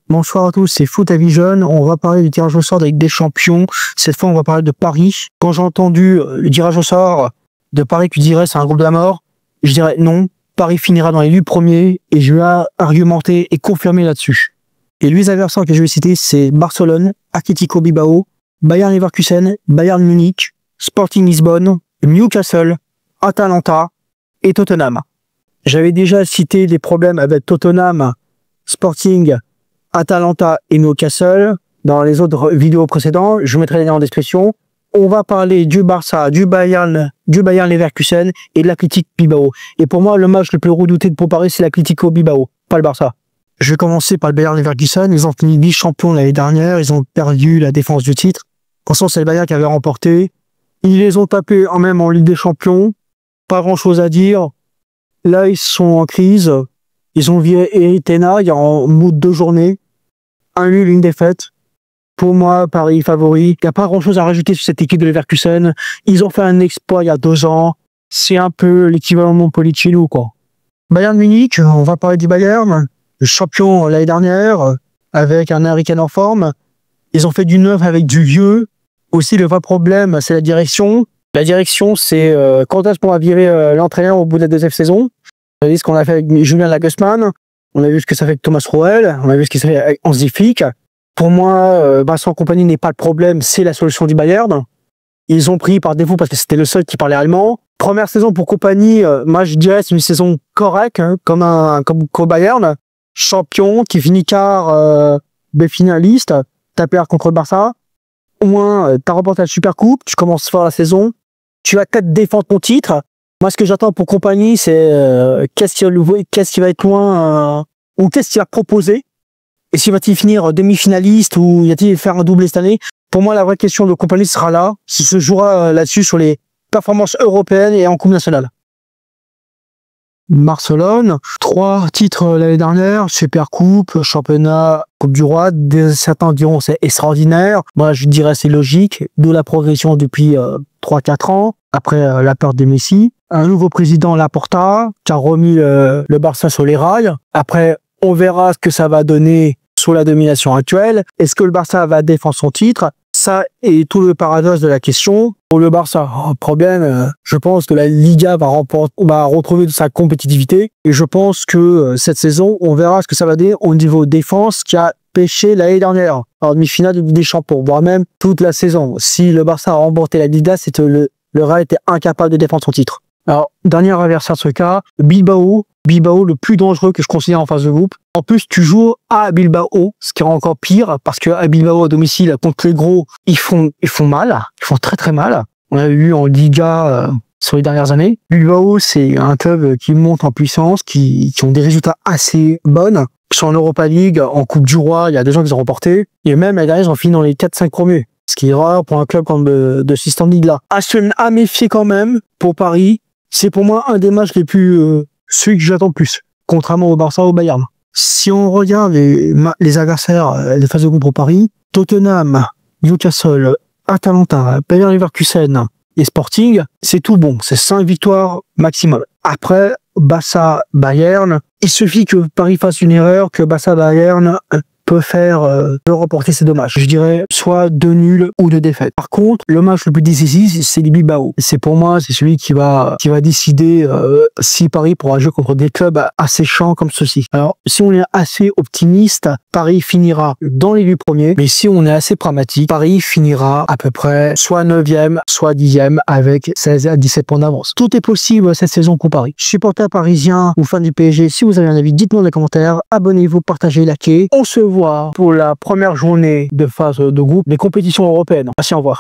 Bonsoir à tous, c'est Foot à Vision. On va parler du tirage au sort avec des champions. Cette fois, on va parler de Paris. Quand j'ai entendu le tirage au sort de Paris qui dirait c'est un groupe de la mort, je dirais non. Paris finira dans les 8 premiers et je vais argumenter et confirmer là-dessus. Et les adversaires que je vais citer, c'est Barcelone, Atlético Bilbao, Bayern Leverkusen, Bayern Munich, Sporting Lisbonne, Newcastle, Atalanta et Tottenham. J'avais déjà cité des problèmes avec Tottenham, Sporting, Atalanta et Newcastle dans les autres vidéos précédentes. Je vous mettrai les liens en description. On va parler du Barça, du Bayern Leverkusen et de l'Atlético Bilbao. Et pour moi, le match le plus redouté pour Paris, c'est l'Atlético Bilbao, pas le Barça. Je vais commencer par le Bayern Leverkusen. Ils ont fini vice-champions l'année dernière. Ils ont perdu la défense du titre. En sens, c'est le Bayern qui avait remporté. Ils les ont tapés en même en Ligue des Champions. Pas grand-chose à dire. Là, ils sont en crise. Ils ont viré Erik ten Hag en bout de 2 journées. Un nul, une défaite. Pour moi, Paris favori. Il n'y a pas grand-chose à rajouter sur cette équipe de Leverkusen. Ils ont fait un exploit il y a 2 ans. C'est un peu l'équivalent de Montpellier-Chilou, quoi. Bayern Munich, on va parler du Bayern. Le champion l'année dernière, avec un Harry Kane en forme. Ils ont fait du neuf avec du vieux. Aussi, le vrai problème, c'est la direction. La direction, c'est quand est-ce qu'on va virer l'entraîneur au bout de la 2e saison. On a vu ce qu'on a fait avec Julian Nagelsmann. On a vu ce que ça fait avec Thomas Tuchel. On a vu ce qui s'est fait avec Hansi Flick. Pour moi, Vincent Kompany n'est pas le problème, c'est la solution du Bayern. Ils ont pris par défaut parce que c'était le seul qui parlait allemand. Première saison pour Kompany, moi je dirais c'est une saison correcte, hein, comme au Bayern. Champion qui finit quart finaliste, t'as perdu contre le Barça. Au moins, t'as remporté la Supercoupe, tu commences fort la saison. Tu vas peut-être défendre ton titre. Moi, ce que j'attends pour Kompany, c'est qu'est-ce qui va être loin ou qu'est-ce qu'il va proposer. Et s'il va-t-il finir demi-finaliste ou va-t-il faire un doublé cette année? Pour moi, la vraie question de Kompany sera là. Ça se jouera là-dessus sur les performances européennes et en Coupe nationale. Barcelone, 3 titres l'année dernière, Supercoupe, championnat, Coupe du Roi. Certains diront c'est extraordinaire. Moi, je dirais c'est logique. D'où la progression depuis 3-4 ans, après la perte de Messi. Un nouveau président, Laporta, qui a remis le Barça sur les rails. Après, on verra ce que ça va donner sur la domination actuelle. Est-ce que le Barça va défendre son titre? Ça est tout le paradoxe de la question. Pour le Barça, problème, je pense que la Liga va retrouver sa compétitivité. Et je pense que cette saison, on verra ce que ça va donner au niveau défense qui a pêché l'année dernière en demi-finale des champions, voire même toute la saison. Si le Barça a remporté la Liga, c'est que le Real était incapable de défendre son titre. Alors, dernier adversaire de ce cas, Bilbao. Bilbao, le plus dangereux que je considère en phase de groupe. En plus, tu joues à Bilbao, ce qui est encore pire, parce que à Bilbao, à domicile, contre les gros, ils font mal. Ils font très très mal. On l'a vu en Liga sur les dernières années. Bilbao, c'est un club qui monte en puissance, qui ont des résultats assez bons. Ils sont en Europa League, en Coupe du Roi, il y a des gens qui ont remporté. Et même, l'année dernière, ils ont fini dans les 4-5 premiers. Ce qui est rare pour un club comme de System League là. À méfier quand même pour Paris. C'est pour moi un des matchs les plus... celui que j'attends le plus, contrairement au Barça ou au Bayern. Si on regarde les adversaires des phases de groupe pour Paris, Tottenham, Newcastle, Atalanta, Bayern Leverkusen et Sporting, c'est tout bon. C'est 5 victoires maximum. Après, Barça, Bayern, il suffit que Paris fasse une erreur, que Barça, Bayern peut remporter ces 2 matchs. Je dirais soit 2 nuls ou 2 défaites. Par contre, le match le plus décisif, c'est les Bilbao. C'est pour moi, c'est celui qui va décider si Paris pourra jouer contre des clubs asséchants comme ceux-ci. Alors, si on est assez optimiste, Paris finira dans les 8 premiers. Mais si on est assez pragmatique, Paris finira à peu près soit 9e, soit 10e avec 16 à 17 points d'avance. Tout est possible cette saison pour Paris. Supporters parisiens ou fans du PSG, si vous avez un avis, dites-moi dans les commentaires. Abonnez-vous, partagez, likez. On se voit pour la première journée de phase de groupe des compétitions européennes. Merci, au revoir.